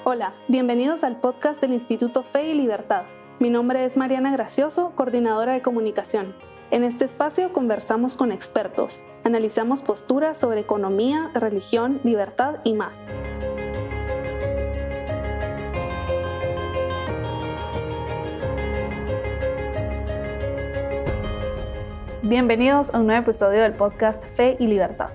Hola, bienvenidos al podcast del Instituto Fe y Libertad. Mi nombre es Mariana Gracioso, coordinadora de comunicación. En este espacio conversamos con expertos, analizamos posturas sobre economía, religión, libertad y más. Bienvenidos a un nuevo episodio del podcast Fe y Libertad.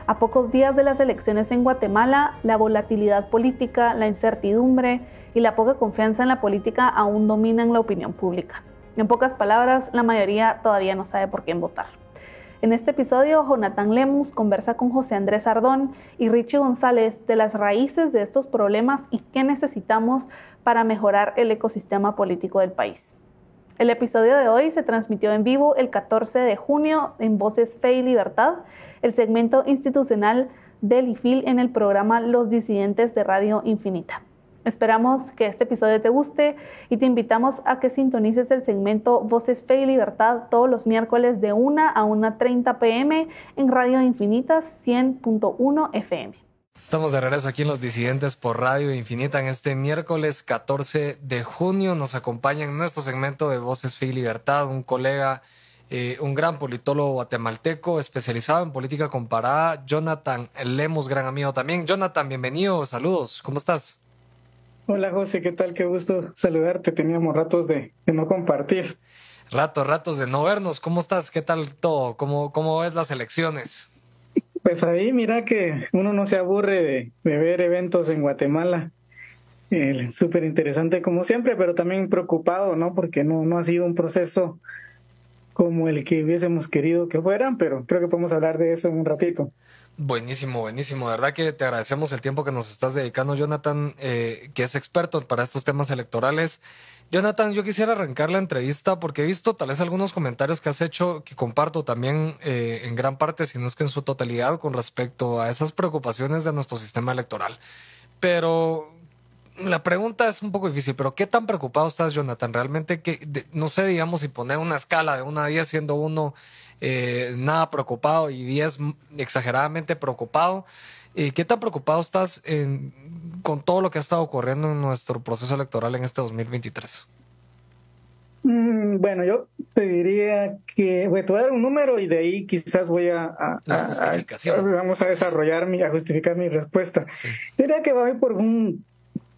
A pocos días de las elecciones en Guatemala, la volatilidad política, la incertidumbre y la poca confianza en la política aún dominan la opinión pública. En pocas palabras, la mayoría todavía no sabe por quién votar. En este episodio, Jonathan Lemus conversa con José Andrés Ardón y Richie González de las raíces de estos problemas y qué necesitamos para mejorar el ecosistema político del país. El episodio de hoy se transmitió en vivo el 14 de junio en Voces Fe y Libertad, el segmento institucional del IFIL en el programa Los Disidentes de Radio Infinita. Esperamos que este episodio te guste y te invitamos a que sintonices el segmento Voces Fe y Libertad todos los miércoles de 1 a 1:30 p.m. en Radio Infinita 100.1 FM. Estamos de regreso aquí en Los Disidentes por Radio Infinita en este miércoles 14 de junio. Nos acompaña en nuestro segmento de Voces Fe y Libertad un colega, un gran politólogo guatemalteco especializado en política comparada, Jonathan Lemus, gran amigo también. Jonathan, bienvenido, saludos, ¿cómo estás? Hola José, ¿qué tal? Qué gusto saludarte, teníamos ratos de no compartir. Ratos de no vernos, ¿cómo estás? ¿Qué tal todo? ¿Cómo ves las elecciones? Pues ahí mira que uno no se aburre de ver eventos en Guatemala, súper interesante como siempre, pero también preocupado, ¿no? Porque no ha sido un proceso como el que hubiésemos querido que fueran, pero creo que podemos hablar de eso en un ratito. Buenísimo, de verdad que te agradecemos el tiempo que nos estás dedicando, Jonathan, que es experto para estos temas electorales. Jonathan, yo quisiera arrancar la entrevista porque he visto tal vez algunos comentarios que has hecho que comparto también en gran parte, si no es que en su totalidad, con respecto a esas preocupaciones de nuestro sistema electoral. Pero la pregunta es un poco difícil, pero ¿qué tan preocupado estás, Jonathan? Realmente, no sé, digamos, si poner una escala de 1 a 10, siendo 1 nada preocupado y 10 exageradamente preocupado. ¿Qué tan preocupado estás con todo lo que ha estado ocurriendo en nuestro proceso electoral en este 2023? Bueno, yo te diría que te voy a dar un número y de ahí quizás voy la justificación. Vamos a a justificar mi respuesta. Sí. Diría que va a ir por un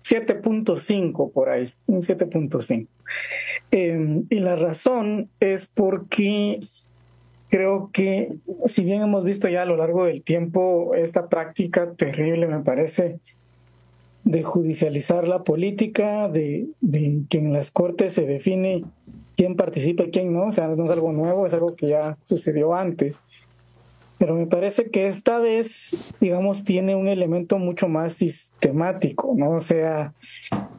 7.5 por ahí, un 7.5. Y la razón es porque creo que, si bien hemos visto ya a lo largo del tiempo esta práctica terrible, me parece, de judicializar la política, de que en las cortes se define quién participa y quién no, o sea, no es algo nuevo, es algo que ya sucedió antes. Pero me parece que esta vez, digamos, tiene un elemento mucho más sistemático, ¿no? O sea,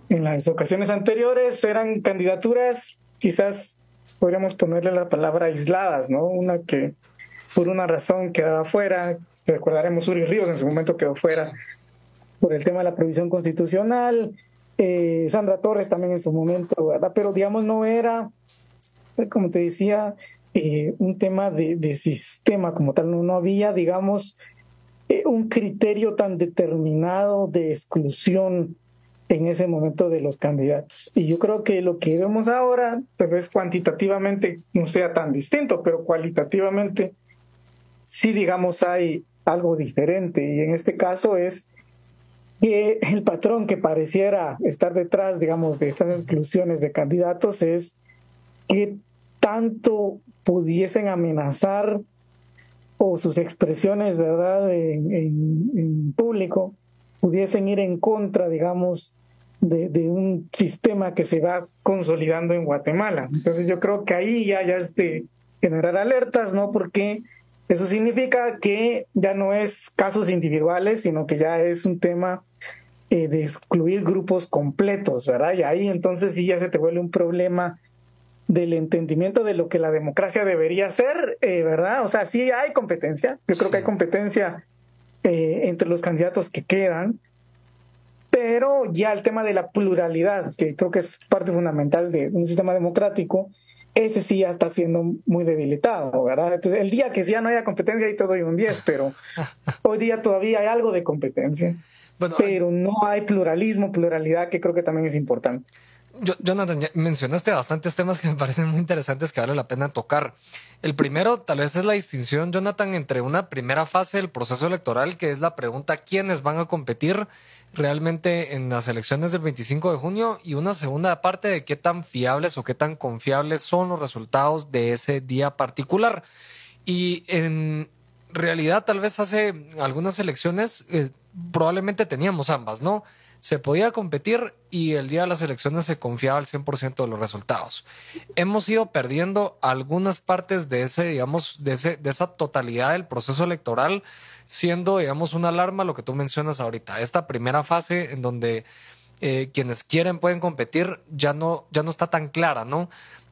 en las ocasiones anteriores eran candidaturas, quizás podríamos ponerle la palabra aisladas, ¿no? Una que por una razón quedaba fuera, recordaremos Uri Ríos en su momento quedó fuera por el tema de la provisión constitucional, Sandra Torres también en su momento, ¿verdad? Pero digamos no era, como te decía, un tema de sistema como tal, no había, digamos, un criterio tan determinado de exclusión en ese momento de los candidatos. Y yo creo que lo que vemos ahora, tal vez cuantitativamente no sea tan distinto, pero cualitativamente sí, digamos, hay algo diferente. Y en este caso es que el patrón que pareciera estar detrás, digamos, de estas exclusiones de candidatos es que tanto pudiesen amenazar o sus expresiones, ¿verdad?, en público pudiesen ir en contra, digamos, de un sistema que se va consolidando en Guatemala. Entonces yo creo que ahí ya es de generar alertas, ¿no? Porque eso significa que ya no es casos individuales, sino que ya es un tema de excluir grupos completos, ¿verdad? Y ahí entonces sí ya se te vuelve un problema del entendimiento de lo que la democracia debería ser, ¿verdad? O sea, sí hay competencia, yo creo que hay competencia entre los candidatos que quedan, pero ya el tema de la pluralidad, que creo que es parte fundamental de un sistema democrático, ese sí ya está siendo muy debilitado, ¿verdad? Entonces, el día que ya no haya competencia, ahí te doy un 10, pero hoy día todavía hay algo de competencia. Bueno, pero no hay pluralidad, que creo que también es importante. Jonathan, mencionaste bastantes temas que me parecen muy interesantes que vale la pena tocar. El primero, tal vez, es la distinción, Jonathan, entre una primera fase del proceso electoral, que es la pregunta quiénes van a competir realmente en las elecciones del 25 de junio, y una segunda parte de qué tan fiables o qué tan confiables son los resultados de ese día particular. Y en realidad, tal vez hace algunas elecciones probablemente teníamos ambas, ¿no? Se podía competir y el día de las elecciones se confiaba al 100% de los resultados. Hemos ido perdiendo algunas partes de ese, digamos, de esa totalidad del proceso electoral, siendo, digamos, una alarma lo que tú mencionas ahorita. Esta primera fase en donde quienes quieren pueden competir ya no está tan clara, ¿no?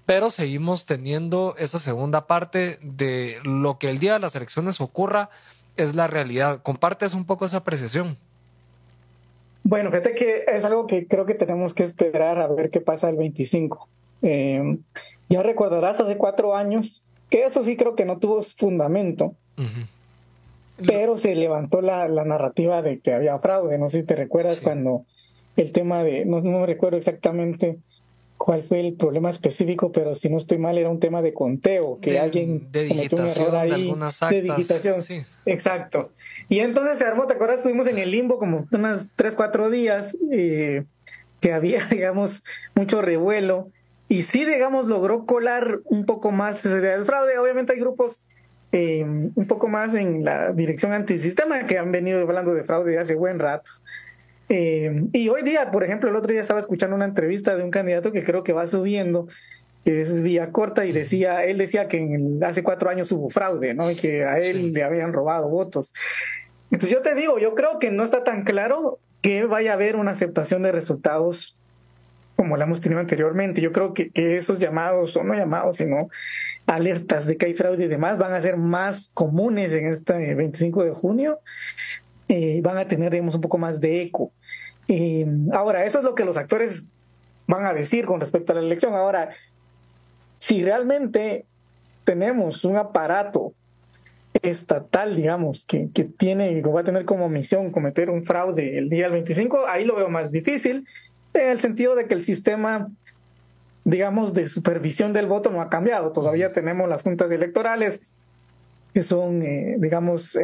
Pero seguimos teniendo esa segunda parte de lo que el día de las elecciones ocurra es la realidad. ¿Compartes un poco esa apreciación? Bueno, fíjate que es algo que creo que tenemos que esperar a ver qué pasa el 25. Ya recordarás hace 4 años, que eso sí creo que no tuvo fundamento, pero se levantó la narrativa de que había fraude. No sé si te recuerdas, sí, cuando el tema de, no recuerdo exactamente cuál fue el problema específico, pero si no estoy mal era un tema de conteo, que alguien cometió un error ahí, de digitación. Sí. Exacto. Y entonces se armó, ¿te acuerdas? Estuvimos en el limbo como unas 3-4 días, que había, digamos, mucho revuelo, y sí, digamos, logró colar un poco más esa idea del fraude. Obviamente hay grupos un poco más en la dirección antisistema que han venido hablando de fraude hace buen rato. Y hoy día, por ejemplo, el otro día estaba escuchando una entrevista de un candidato que creo que va subiendo, que es Villacorta, y él decía que hace 4 años hubo fraude, ¿no? Y que a él le habían robado votos. Entonces yo te digo, yo creo que no está tan claro que vaya a haber una aceptación de resultados como la hemos tenido anteriormente. Yo creo que esos llamados, o no llamados, sino alertas de que hay fraude y demás, van a ser más comunes en este 25 de junio. Van a tener, digamos, un poco más de eco. Ahora, eso es lo que los actores van a decir con respecto a la elección. Ahora, si realmente tenemos un aparato estatal, digamos, que va a tener como misión cometer un fraude el día del 25, ahí lo veo más difícil, en el sentido de que el sistema, digamos, de supervisión del voto no ha cambiado. Todavía tenemos las juntas electorales, que son, digamos,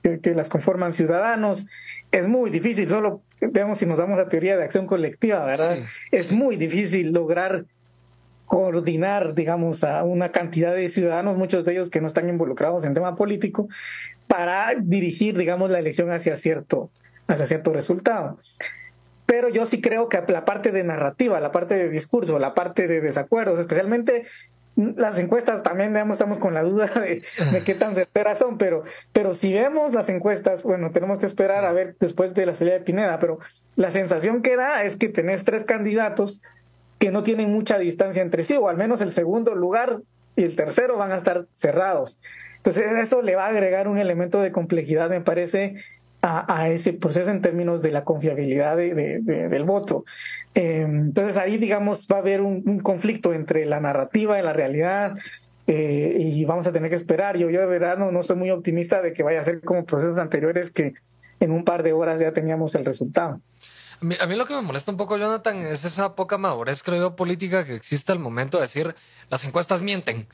que las conforman ciudadanos. Es muy difícil, solo veamos si nos damos la teoría de acción colectiva, ¿verdad? Sí, es muy difícil lograr coordinar, digamos, a una cantidad de ciudadanos, muchos de ellos que no están involucrados en tema político, para dirigir, digamos, la elección hacia cierto resultado. Pero yo sí creo que la parte de narrativa, la parte de discurso, la parte de desacuerdos, especialmente las encuestas, también, digamos, estamos con la duda de qué tan certeras son, pero si vemos las encuestas, bueno, tenemos que esperar a ver después de la salida de Pineda, pero la sensación que da es que tenés 3 candidatos que no tienen mucha distancia entre sí, o al menos el segundo lugar y el tercero van a estar cerrados. Entonces eso le va a agregar un elemento de complejidad, me parece, a ese proceso en términos de la confiabilidad del voto. Entonces ahí, digamos, va a haber un conflicto entre la narrativa y la realidad, y vamos a tener que esperar. Yo de verdad no soy muy optimista de que vaya a ser como procesos anteriores, que en un par de horas ya teníamos el resultado. A mí lo que me molesta un poco, Jonathan, es esa poca madurez, creo yo, política que existe al momento de decir las encuestas mienten,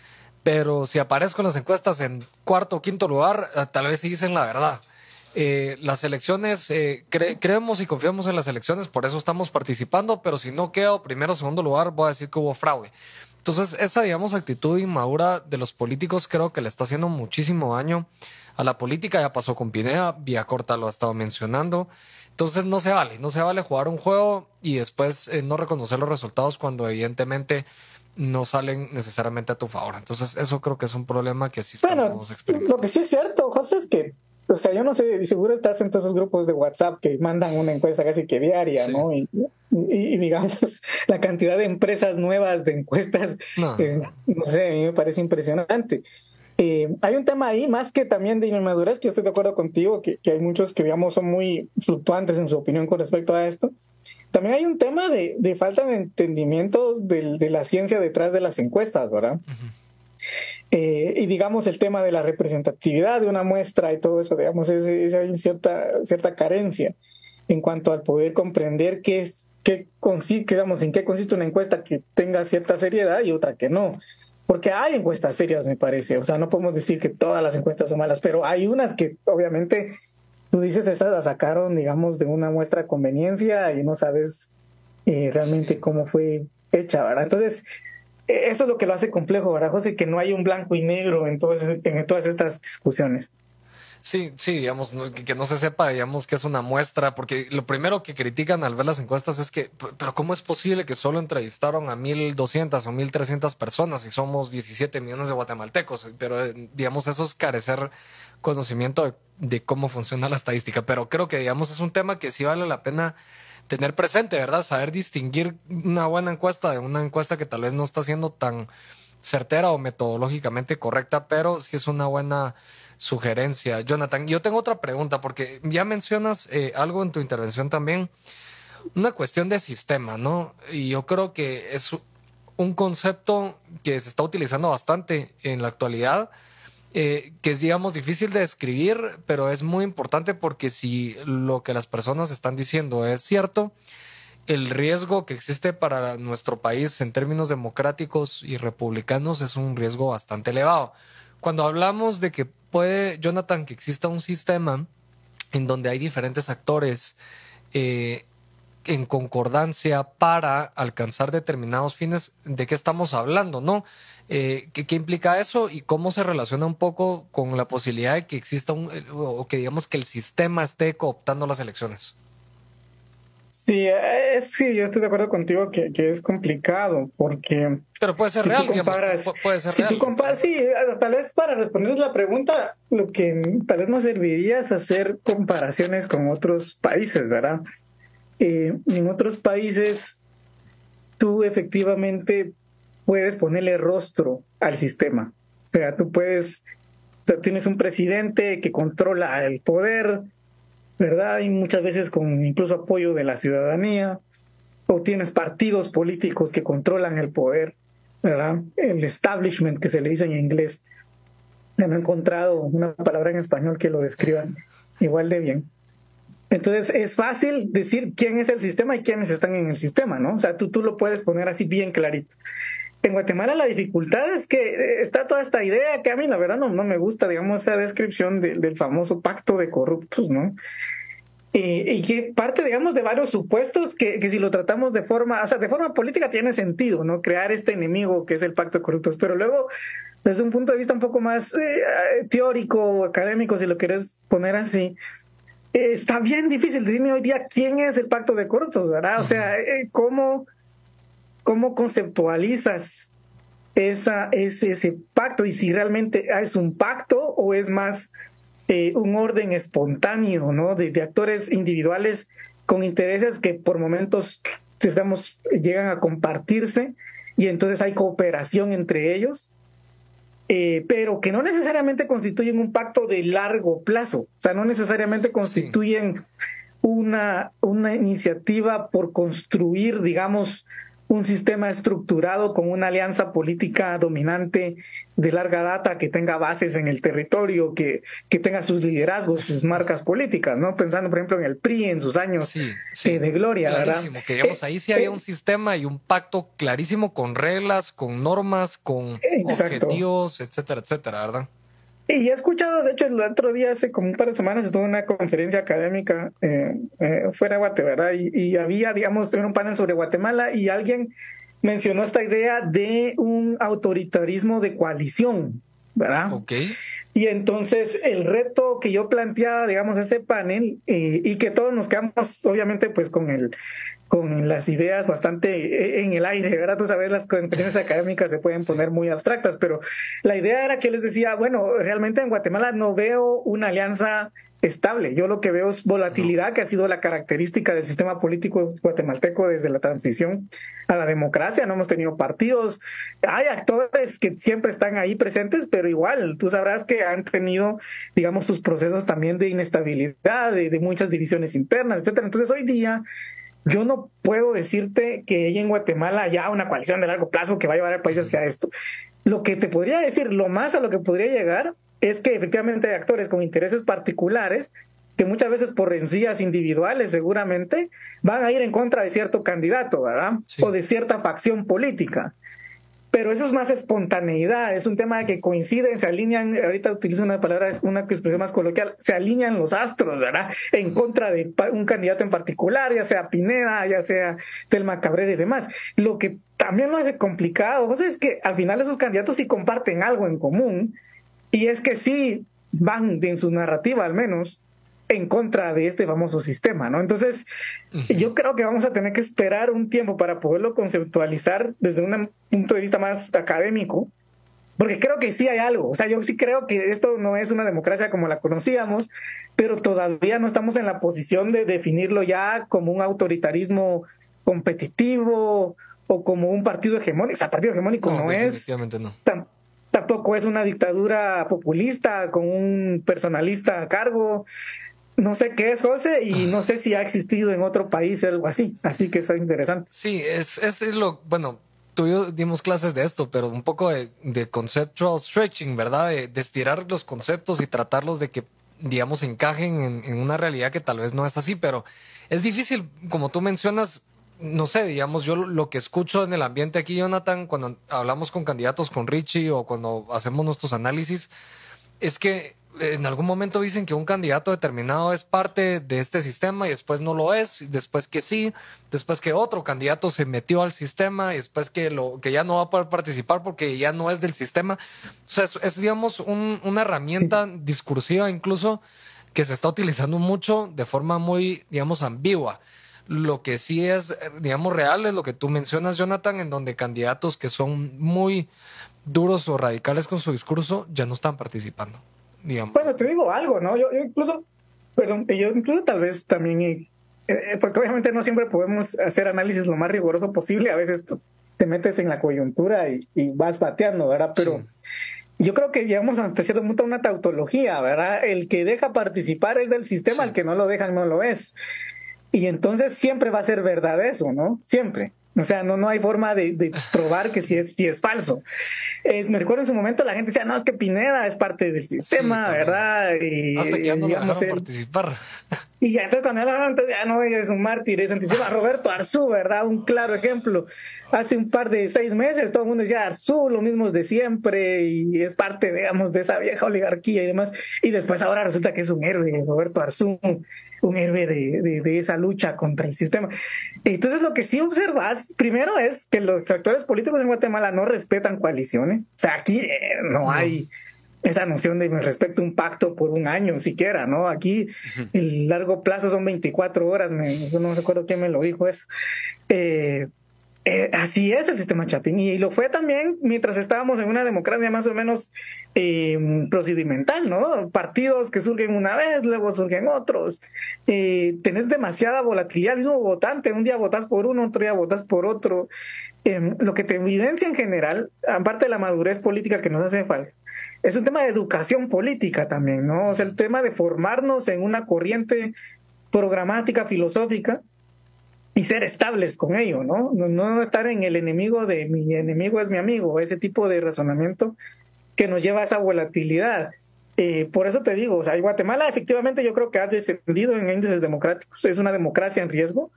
pero si aparezco en las encuestas en 4º o 5º lugar, tal vez sí dicen la verdad. Las elecciones, creemos y confiamos en las elecciones, por eso estamos participando, pero si no quedo 1º o 2º lugar, voy a decir que hubo fraude. Entonces, esa, digamos, actitud inmadura de los políticos creo que le está haciendo muchísimo daño a la política. Ya pasó con Pineda, Villacorta lo ha estado mencionando. Entonces no se vale jugar un juego y después no reconocer los resultados cuando evidentemente no salen necesariamente a tu favor. Entonces eso creo que es un problema que sí estamos experimentando. Lo que sí es cierto, José, es que, o sea, yo no sé, seguro estás en todos esos grupos de WhatsApp que mandan una encuesta casi que diaria, sí, ¿no? Y digamos, la cantidad de empresas nuevas de encuestas, no sé, a mí me parece impresionante. Hay un tema ahí, más que también de inmadurez, que estoy de acuerdo contigo, que hay muchos que, digamos, son muy fluctuantes en su opinión con respecto a esto. También hay un tema de falta de entendimiento de la ciencia detrás de las encuestas, ¿verdad? Uh-huh. Y digamos, el tema de la representatividad de una muestra y todo eso, digamos, hay cierta carencia. en cuanto al poder comprender digamos, en qué consiste una encuesta que tenga cierta seriedad y otra que no. Porque hay encuestas serias, me parece. O sea, no podemos decir que todas las encuestas son malas, pero hay unas que obviamente tú dices, esas las sacaron, digamos, de una muestra de conveniencia y no sabes realmente cómo fue hecha, ¿verdad? Entonces, eso es lo que lo hace complejo, ¿verdad, José? Que no hay un blanco y negro en todas estas discusiones. Sí, sí, digamos, que no se sepa, digamos, que es una muestra, porque lo primero que critican al ver las encuestas es que, pero ¿cómo es posible que solo entrevistaron a 1.200 o 1.300 personas y somos 17 millones de guatemaltecos? Pero, digamos, eso es carecer conocimiento de cómo funciona la estadística, pero creo que, digamos, es un tema que sí vale la pena tener presente, ¿verdad? Saber distinguir una buena encuesta de una encuesta que tal vez no está siendo tan certera o metodológicamente correcta, pero sí es una buena sugerencia. Jonathan, yo tengo otra pregunta, porque ya mencionas algo en tu intervención también, una cuestión de sistema, ¿no? Y yo creo que es un concepto que se está utilizando bastante en la actualidad, que es, digamos, difícil de describir, pero es muy importante porque si lo que las personas están diciendo es cierto, el riesgo que existe para nuestro país en términos democráticos y republicanos es un riesgo bastante elevado. Cuando hablamos de que puede, Jonathan, que exista un sistema en donde hay diferentes actores en concordancia para alcanzar determinados fines, ¿de qué estamos hablando, no? ¿Qué implica eso y cómo se relaciona un poco con la posibilidad de que exista o que digamos que el sistema esté cooptando las elecciones? Sí, sí, yo estoy de acuerdo contigo que es complicado, porque pero puede ser si real, tú comparas, digamos, puede ser si real. tú comparas, sí, tal vez para responder la pregunta, lo que tal vez nos serviría es hacer comparaciones con otros países, ¿verdad? En otros países, tú efectivamente puedes ponerle rostro al sistema. O sea, o sea, tienes un presidente que controla el poder, ¿verdad? Y muchas veces con incluso apoyo de la ciudadanía, o tienes partidos políticos que controlan el poder, ¿verdad? El establishment, que se le dice en inglés. No he encontrado una palabra en español que lo describa igual de bien. Entonces es fácil decir quién es el sistema y quiénes están en el sistema, ¿no? O sea, tú lo puedes poner así bien clarito. En Guatemala la dificultad es que está toda esta idea que a mí la verdad no me gusta, digamos, esa descripción del famoso pacto de corruptos, ¿no? Y que parte, digamos, de varios supuestos que si lo tratamos de forma, o sea, de forma política tiene sentido, ¿no? Crear este enemigo que es el pacto de corruptos, pero luego, desde un punto de vista un poco más teórico o académico, si lo quieres poner así, está bien difícil decirme hoy día quién es el pacto de corruptos, ¿verdad? O sea, ¿cómo conceptualizas ese pacto y si realmente es un pacto o es más un orden espontáneo, ¿no? De actores individuales con intereses que por momentos, digamos, llegan a compartirse y entonces hay cooperación entre ellos, pero que no necesariamente constituyen un pacto de largo plazo, o sea, no necesariamente constituyen una iniciativa por construir, digamos, un sistema estructurado con una alianza política dominante de larga data que tenga bases en el territorio, que tenga sus liderazgos, sus marcas políticas, ¿no? Pensando, por ejemplo, en el PRI en sus años de gloria, clarísimo, ¿verdad? Que digamos, ahí sí había un sistema y un pacto clarísimo con reglas, con normas, con objetivos, etcétera, etcétera, ¿verdad? Y he escuchado, de hecho, el otro día, hace como un par de semanas, estuve en una conferencia académica fuera de Guatemala, ¿verdad? Y había, digamos, un panel sobre Guatemala y alguien mencionó esta idea de un autoritarismo de coalición, ¿verdad? Okay. Y entonces el reto que yo planteaba, digamos, ese panel, y que todos nos quedamos, obviamente, pues con las ideas bastante en el aire, ¿verdad? Tú sabes, las conferencias académicas se pueden poner muy abstractas, pero la idea era que les decía, bueno, realmente en Guatemala no veo una alianza estable. Yo lo que veo es volatilidad, que ha sido la característica del sistema político guatemalteco desde la transición a la democracia. No hemos tenido partidos. Hay actores que siempre están ahí presentes, pero igual, tú sabrás que han tenido, digamos, sus procesos también de inestabilidad, de muchas divisiones internas, etcétera. Entonces, hoy día yo no puedo decirte que hay en Guatemala ya una coalición de largo plazo que va a llevar al país hacia esto. Lo que te podría decir, lo más a lo que podría llegar, es que efectivamente hay actores con intereses particulares que muchas veces por rencillas individuales seguramente van a ir en contra de cierto candidato, ¿verdad? Sí. O de cierta facción política. Pero eso es más espontaneidad, es un tema de que coinciden, se alinean, ahorita utilizo una palabra, una expresión más coloquial, se alinean los astros, ¿verdad? En contra de un candidato en particular, ya sea Pineda, ya sea Telma Cabrera y demás. Lo que también lo hace complicado, o sea, es que al final esos candidatos sí comparten algo en común, y es que sí van, en su narrativa al menos, en contra de este famoso sistema, ¿no? Entonces, yo creo que vamos a tener que esperar un tiempo para poderlo conceptualizar desde un punto de vista más académico, porque creo que sí hay algo. O sea, yo sí creo que esto no es una democracia como la conocíamos, pero todavía no estamos en la posición de definirlo ya como un autoritarismo competitivo o como un partido hegemónico. O sea, partido hegemónico no es. Definitivamente no. Tampoco es una dictadura populista con un personalista a cargo. No sé qué es, José, y no sé si ha existido en otro país algo así que es interesante. Sí, es lo, bueno, tú y yo dimos clases de esto, pero un poco de conceptual stretching, ¿verdad? De estirar los conceptos y tratarlos de que, digamos, encajen en una realidad que tal vez no es así, pero es difícil, como tú mencionas, no sé, digamos, yo lo que escucho en el ambiente aquí, Jonathan, cuando hablamos con candidatos, con Richie, o cuando hacemos nuestros análisis, es que en algún momento dicen que un candidato determinado es parte de este sistema y después no lo es, después que sí, después que otro candidato se metió al sistema y después que ya no va a poder participar porque ya no es del sistema. O sea, es digamos, una herramienta discursiva incluso que se está utilizando mucho de forma muy, digamos, ambigua. Lo que sí es, digamos, real es lo que tú mencionas, Jonathan, en donde candidatos que son muy duros o radicales con su discurso ya no están participando, digamos. Bueno, te digo algo, ¿no? Yo incluso tal vez también, porque obviamente no siempre podemos hacer análisis lo más riguroso posible, a veces te metes en la coyuntura y vas bateando, ¿verdad? Pero sí, yo creo que llegamos hasta cierto punto a una tautología, ¿verdad? El que deja participar es del sistema, el que no lo dejan no lo es. Y entonces siempre va a ser verdad eso, ¿no? Siempre. O sea, no hay forma de probar que si es falso. Me recuerdo en su momento la gente decía, no, es que Pineda es parte del sistema, ¿verdad? Y, hasta que ya no lo dejaron participar. Y ya, entonces cuando hablaron, entonces ya no, es un mártir, es antisistema. Roberto Arzú, ¿verdad? Un claro ejemplo. Hace un par de 6 meses todo el mundo decía, Arzú, lo mismo es de siempre, y es parte, digamos, de esa vieja oligarquía y demás. Y después ahora resulta que es un héroe, Roberto Arzú, un héroe de esa lucha contra el sistema. Entonces lo que sí observas, primero es que los actores políticos en Guatemala no respetan coaliciones. O sea, aquí no hay esa noción de me respeto un pacto por un año siquiera, ¿no? Aquí el largo plazo son 24 horas, yo no recuerdo quién me lo dijo eso. Así es el sistema Chapín, y lo fue también mientras estábamos en una democracia más o menos procedimental, ¿no? Partidos que surgen una vez, luego surgen otros. Tenés demasiada volatilidad, el mismo votante, un día votas por uno, otro día votas por otro. Lo que te evidencia en general, aparte de la madurez política que nos hace falta, es un tema de educación política también, ¿no? O sea, el tema de formarnos en una corriente programática, filosófica, y ser estables con ello, ¿no? No estar en el enemigo de mi enemigo es mi amigo, ese tipo de razonamiento que nos lleva a esa volatilidad. Por eso te digo, o sea, Guatemala efectivamente yo creo que ha descendido en índices democráticos, es una democracia en riesgo,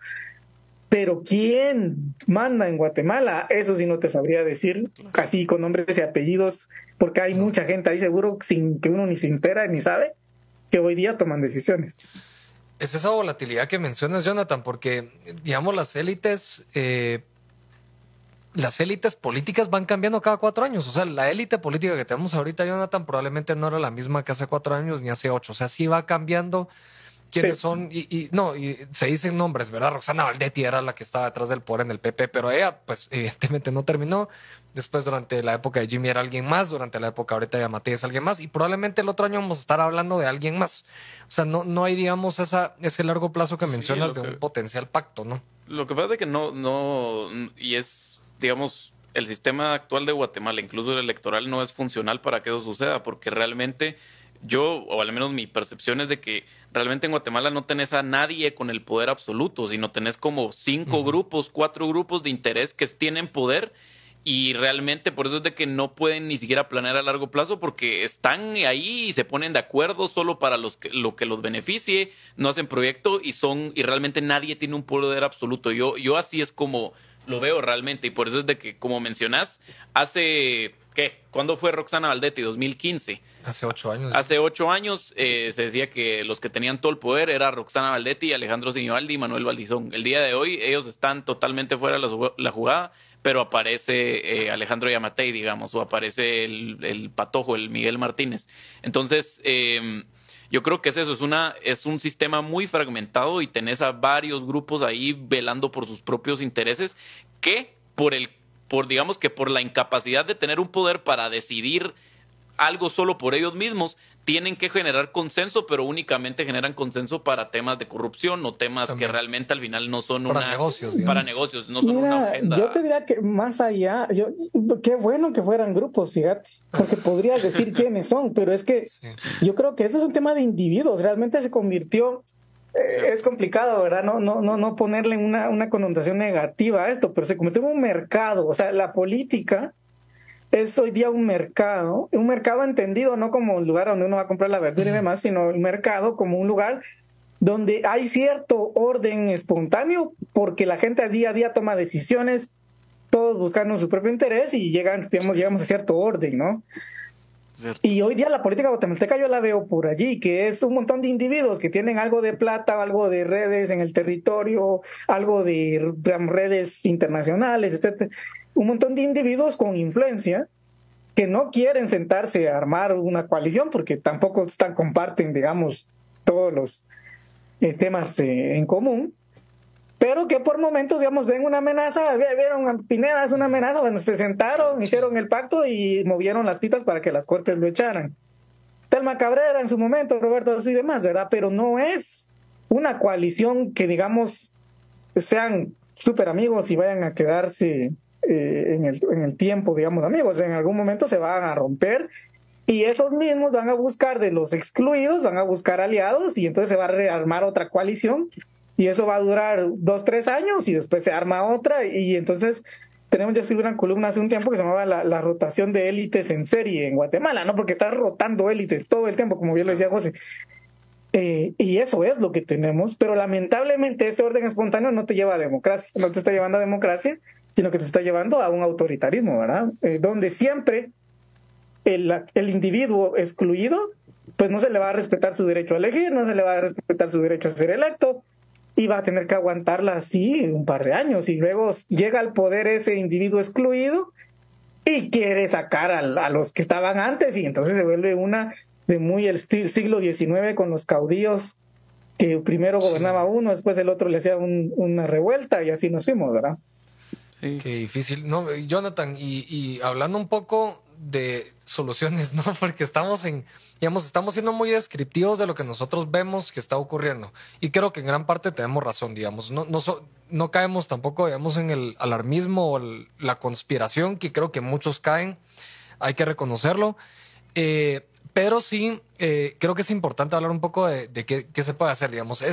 pero ¿quién manda en Guatemala? Eso sí no te sabría decir, así con nombres y apellidos, porque hay mucha gente ahí seguro sin que uno ni se entera ni sabe, que hoy día toman decisiones. Es esa volatilidad que mencionas, Jonathan, porque, digamos, las élites políticas van cambiando cada 4 años. O sea, la élite política que tenemos ahorita, Jonathan, probablemente no era la misma que hace 4 años ni hace 8. O sea, sí va cambiando quiénes son, y se dicen nombres, ¿verdad? Roxana Valdetti era la que estaba detrás del poder en el PP, pero ella, pues, evidentemente no terminó. Después, durante la época de Jimmy era alguien más, durante la época ahorita de Matías es alguien más, y probablemente el otro año vamos a estar hablando de alguien más. O sea, no hay, digamos, ese largo plazo que mencionas de un potencial pacto, ¿no? Lo que pasa es que no, y es, digamos, el sistema actual de Guatemala, incluso el electoral, no es funcional para que eso suceda, porque realmente o al menos mi percepción es de que realmente en Guatemala no tenés a nadie con el poder absoluto, sino tenés como 5 grupos, 4 grupos de interés que tienen poder Y realmente por eso es de que no pueden ni siquiera planear a largo plazo, porque están ahí y se ponen de acuerdo solo para lo que los beneficie, no hacen proyecto y realmente nadie tiene un poder absoluto. Yo así es como lo veo realmente, y por eso es de que, como mencionás, ¿cuándo fue Roxana Valdetti? 2015. Hace 8 años. Hace 8 años se decía que los que tenían todo el poder era Roxana Valdetti, Alejandro Siñobaldi y Manuel Valdizón. El día de hoy ellos están totalmente fuera de la jugada, pero aparece Alejandro Yamatei, digamos, o aparece el Patojo, el Miguel Martínez. Entonces, yo creo que es eso, es un sistema muy fragmentado y tenés a varios grupos ahí velando por sus propios intereses que digamos que por la incapacidad de tener un poder para decidir algo solo por ellos mismos, tienen que generar consenso, pero únicamente generan consenso para temas de corrupción o temas también que realmente al final no son negocios, para negocios, no son una agenda. Yo te diría que más allá, qué bueno que fueran grupos, fíjate, porque podrías decir quiénes son, pero es que yo creo que esto es un tema de individuos, realmente se convirtió, es complicado, ¿verdad? No ponerle una connotación negativa a esto, pero se convirtió en un mercado, o sea, la política es hoy día un mercado entendido no como un lugar donde uno va a comprar la verdura y demás, sino el mercado como un lugar donde hay cierto orden espontáneo, porque la gente día a día toma decisiones, todos buscando su propio interés y llegamos a cierto orden, ¿no? Cierto. Y hoy día la política guatemalteca yo la veo por allí, que es un montón de individuos que tienen algo de plata, algo de redes en el territorio, algo de redes internacionales, etcétera. Un montón de individuos con influencia que no quieren sentarse a armar una coalición porque tampoco comparten, digamos, todos los temas en común, pero que por momentos, digamos, ven una amenaza, vieron Pineda es una amenaza, bueno, se sentaron, hicieron el pacto y movieron las fitas para que las cortes lo echaran. Telma Cabrera en su momento, Roberto y demás, ¿verdad? Pero no es una coalición que, digamos, sean súper amigos y vayan a quedarse en el tiempo, digamos, amigos. En algún momento se van a romper y esos mismos van a buscar de los excluidos, van a buscar aliados y entonces se va a rearmar otra coalición y eso va a durar 2-3 años y después se arma otra y entonces tenemos, ya escribí una columna hace un tiempo que se llamaba la rotación de élites en serie en Guatemala, ¿no? Porque están rotando élites todo el tiempo, como bien lo decía José. Y eso es lo que tenemos, pero lamentablemente ese orden espontáneo no te lleva a democracia, no te está llevando a democracia, sino que te está llevando a un autoritarismo, ¿verdad? Donde siempre el individuo excluido, pues no se le va a respetar su derecho a elegir, no se le va a respetar su derecho a ser electo, y va a tener que aguantarla así un par de años, y luego llega al poder ese individuo excluido y quiere sacar a los que estaban antes, y entonces se vuelve una de muy el siglo XIX con los caudillos, que primero gobernaba uno, después el otro le hacía una revuelta, y así nos fuimos, ¿verdad? Sí. Qué difícil. No, Jonathan, y hablando un poco de soluciones, ¿no? Porque estamos siendo muy descriptivos de lo que nosotros vemos que está ocurriendo. Y creo que en gran parte tenemos razón, digamos. No caemos tampoco, digamos, en el alarmismo o la conspiración, que creo que muchos caen. Hay que reconocerlo. Pero sí, creo que es importante hablar un poco de qué se puede hacer, digamos.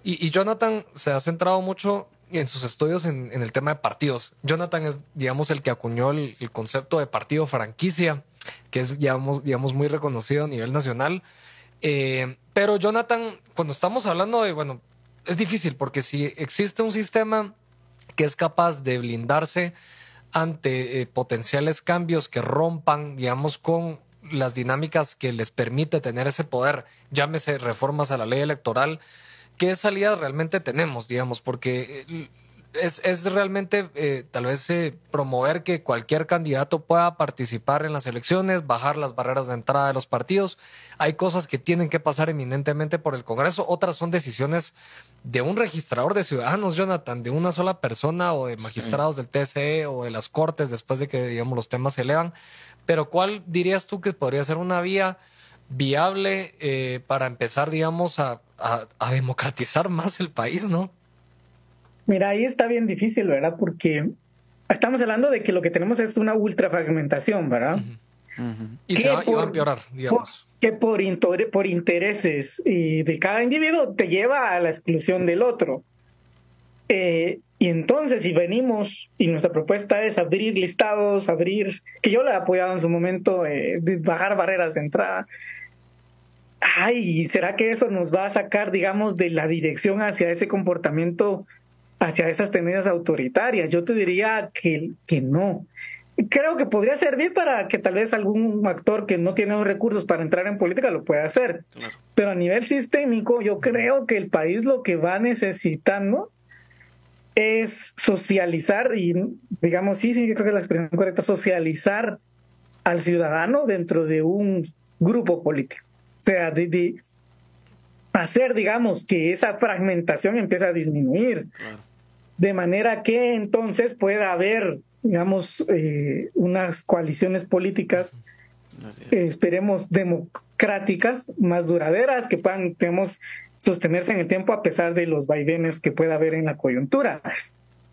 Y Jonathan se ha centrado mucho en sus estudios en el tema de partidos. Jonathan es, digamos, el que acuñó el concepto de partido franquicia, que es, digamos, muy reconocido a nivel nacional. Pero Jonathan, cuando estamos hablando bueno, es difícil porque si existe un sistema que es capaz de blindarse ante potenciales cambios que rompan, digamos, con las dinámicas que les permite tener ese poder, llámese reformas a la ley electoral, ¿qué salidas realmente tenemos, digamos? Porque es realmente tal vez promover que cualquier candidato pueda participar en las elecciones, bajar las barreras de entrada de los partidos. Hay cosas que tienen que pasar eminentemente por el Congreso, otras son decisiones de un registrador de ciudadanos, Jonathan, de una sola persona o de magistrados del TSE o de las Cortes después de que, digamos, los temas se elevan. Pero ¿cuál dirías tú que podría ser una vía viable para empezar, digamos, a democratizar más el país, ¿no? Mira, ahí está bien difícil, ¿verdad? Porque estamos hablando de que lo que tenemos es una ultrafragmentación, ¿verdad? Y va a empeorar, digamos. Que por intereses de cada individuo te lleva a la exclusión del otro. Y entonces, si venimos y nuestra propuesta es abrir listados, que yo la he apoyado en su momento, de bajar barreras de entrada, ¿será que eso nos va a sacar, digamos, de la dirección hacia ese comportamiento, hacia esas tendencias autoritarias? Yo te diría que no. Creo que podría servir para que tal vez algún actor que no tiene los recursos para entrar en política lo pueda hacer. Claro. Pero a nivel sistémico, yo creo que el país lo que va necesitando es socializar, y digamos, sí, yo creo que es la expresión correcta, socializar al ciudadano dentro de un grupo político. O sea, de hacer, digamos, que esa fragmentación empiece a disminuir. Claro. De manera que entonces pueda haber, digamos, unas coaliciones políticas, esperemos, democráticas, más duraderas, que puedan, digamos, sostenerse en el tiempo a pesar de los vaivenes que pueda haber en la coyuntura.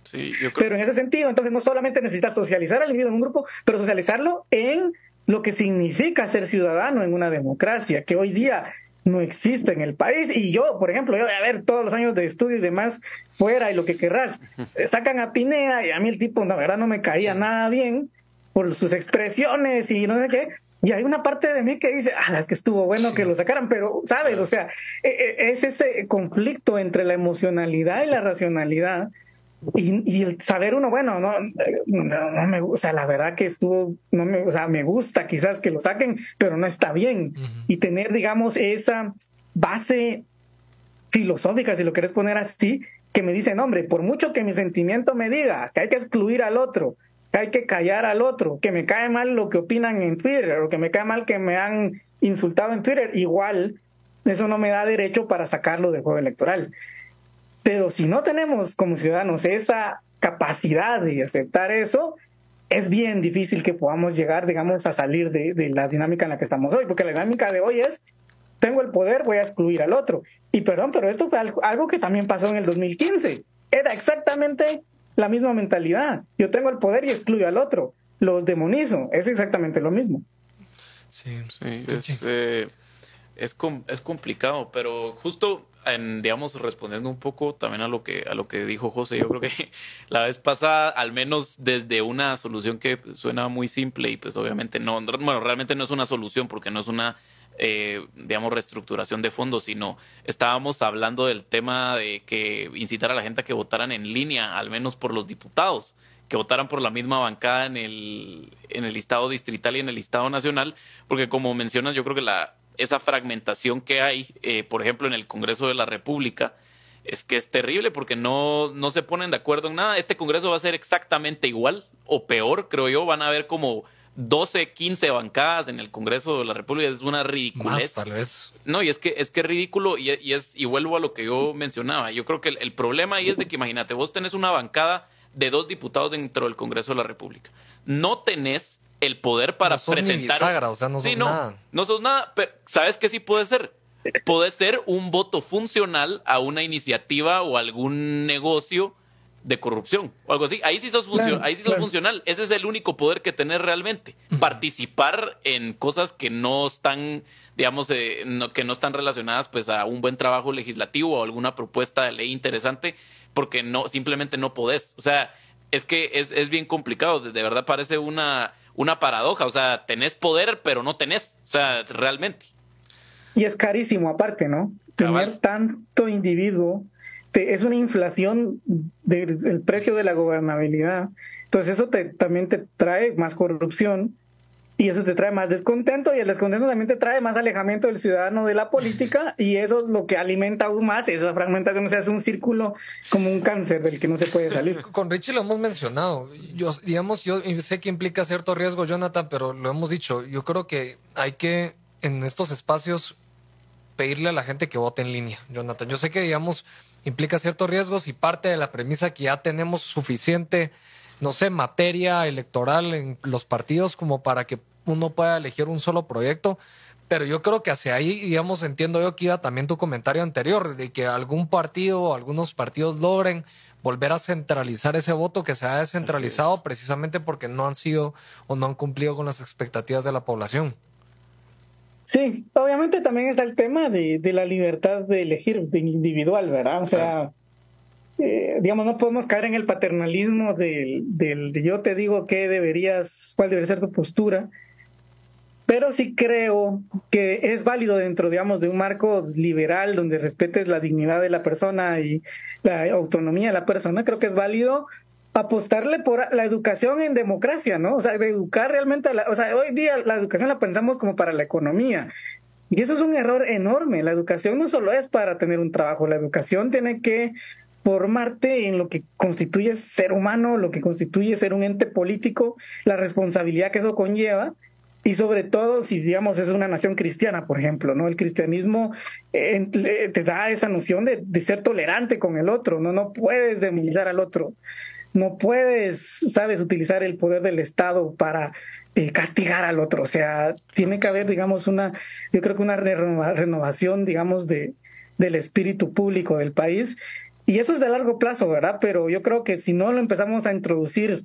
Sí, yo creo... Pero en ese sentido, entonces no solamente necesitas socializar al individuo en un grupo, pero socializarlo en lo que significa ser ciudadano en una democracia, que hoy día no existe en el país. Y yo, por ejemplo, a ver, todos los años de estudio y demás fuera y lo que querrás, sacan a Pineda, y a mí el tipo, la verdad, no me caía nada bien por sus expresiones y no sé qué. Y hay una parte de mí que dice, es que estuvo bueno que lo sacaran, pero, ¿sabes? O sea, es ese conflicto entre la emocionalidad y la racionalidad, y el saber uno, bueno, no me, o sea, la verdad que me gusta quizás que lo saquen, pero no está bien. Y tener, digamos, esa base filosófica, si lo quieres poner así, que me dicen, hombre, por mucho que mi sentimiento me diga que hay que excluir al otro, que hay que callar al otro, que me cae mal lo que opinan en Twitter, o que me cae mal que me han insultado en Twitter, igual eso no me da derecho para sacarlo del juego electoral. Pero si no tenemos como ciudadanos esa capacidad de aceptar eso, es bien difícil que podamos llegar, digamos, a salir de la dinámica en la que estamos hoy, porque la dinámica de hoy es, tengo el poder, voy a excluir al otro. Y perdón, pero esto fue algo que también pasó en el 2015. Era exactamente la misma mentalidad. Yo tengo el poder y excluyo al otro. Lo demonizo. Es exactamente lo mismo. Sí, es complicado, pero justo digamos, respondiendo un poco también a lo que dijo José, yo creo que la vez pasada, al menos desde una solución que suena muy simple y pues obviamente realmente no es una solución porque no es una digamos, reestructuración de fondos, sino estábamos hablando del tema de que incitar a la gente a que votaran en línea, al menos por los diputados, que votaran por la misma bancada en el listado distrital y en el listado nacional, porque como mencionas, yo creo que esa fragmentación que hay, por ejemplo, en el Congreso de la República, es que es terrible porque no se ponen de acuerdo en nada. Este Congreso va a ser exactamente igual o peor, creo yo. Van a haber como 12, 15 bancadas en el Congreso de la República. Es una ridiculez. Más, tal vez. No, y es que es ridículo y vuelvo a lo que yo mencionaba. Yo creo que el problema ahí es de que, imagínate, vos tenés una bancada de 2 diputados dentro del Congreso de la República. No tenés el poder para presentar... Ni bisagra, o sea, no sos nada. No sos nada, pero ¿sabes qué sí puede ser? Puede ser un voto funcional a una iniciativa o algún negocio de corrupción o algo así. Ahí sí sos funcional. Ese es el único poder que tenés realmente. Participar en cosas que no están, digamos, que no están relacionadas pues a un buen trabajo legislativo o alguna propuesta de ley interesante, porque simplemente no podés. O sea, es que es bien complicado. De verdad parece una paradoja. O sea, tenés poder, pero no tenés. O sea, realmente. Y es carísimo aparte, ¿no? Cabal. Tener tanto individuo, es una inflación del precio de la gobernabilidad. Entonces eso también te trae más corrupción, y eso te trae más descontento, y el descontento también te trae más alejamiento del ciudadano de la política, y eso es lo que alimenta aún más esa fragmentación. O sea, es un círculo como un cáncer del que no se puede salir. Con Richie lo hemos mencionado. Yo sé que implica cierto riesgo, Jonathan, pero lo hemos dicho. Yo creo que hay que, en estos espacios, pedirle a la gente que vote en línea, Jonathan. Yo sé que, digamos, implica ciertos riesgos y parte de la premisa que ya tenemos suficiente, no sé, materia electoral en los partidos como para que uno pueda elegir un solo proyecto, pero yo creo que hacia ahí, digamos, entiendo yo que iba también tu comentario anterior, de que algún partido o algunos partidos logren volver a centralizar ese voto que se ha descentralizado precisamente porque no han sido o no han cumplido con las expectativas de la población. Sí, obviamente también está el tema de la libertad de elegir, de individual, ¿verdad? O sea, digamos, no podemos caer en el paternalismo del yo te digo cuál debería ser tu postura, pero sí creo que es válido dentro, digamos, de un marco liberal donde respetes la dignidad de la persona y la autonomía de la persona. Creo que es válido apostarle por la educación en democracia, ¿no? O sea, de educar realmente o sea, hoy día la educación la pensamos como para la economía. Y eso es un error enorme. La educación no solo es para tener un trabajo, la educación tiene que formarte en lo que constituye ser humano, lo que constituye ser un ente político, la responsabilidad que eso conlleva, y sobre todo si, digamos, es una nación cristiana, por ejemplo, ¿no? El cristianismo te da esa noción de ser tolerante con el otro, ¿no? No puedes demonizar al otro, no puedes, ¿sabes?, utilizar el poder del Estado para castigar al otro. O sea, tiene que haber, digamos, yo creo que una renovación, digamos, del espíritu público del país. Y eso es de largo plazo, ¿verdad? Pero yo creo que si no lo empezamos a introducir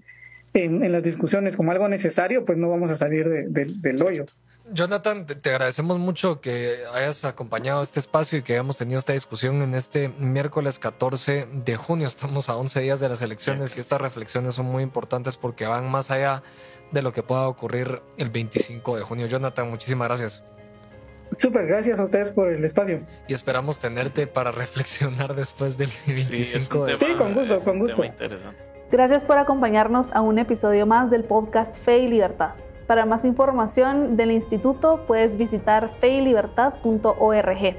en las discusiones como algo necesario, pues no vamos a salir del hoyo. Jonathan, te agradecemos mucho que hayas acompañado este espacio y que hayamos tenido esta discusión en este miércoles 14 de junio. Estamos a 11 días de las elecciones y estas reflexiones son muy importantes porque van más allá de lo que pueda ocurrir el 25 de junio. Jonathan, muchísimas gracias. Súper, gracias a ustedes por el espacio. Y esperamos tenerte para reflexionar después del 25 de junio. Sí, con gusto, con gusto. Gracias por acompañarnos a un episodio más del podcast Fe y Libertad. Para más información del instituto puedes visitar feylibertad.org.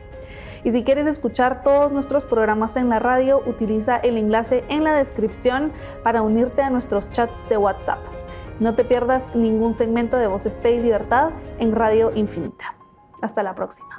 Y si quieres escuchar todos nuestros programas en la radio, utiliza el enlace en la descripción para unirte a nuestros chats de WhatsApp. No te pierdas ningún segmento de Voces Fe y Libertad en Radio Infinita. Hasta la próxima.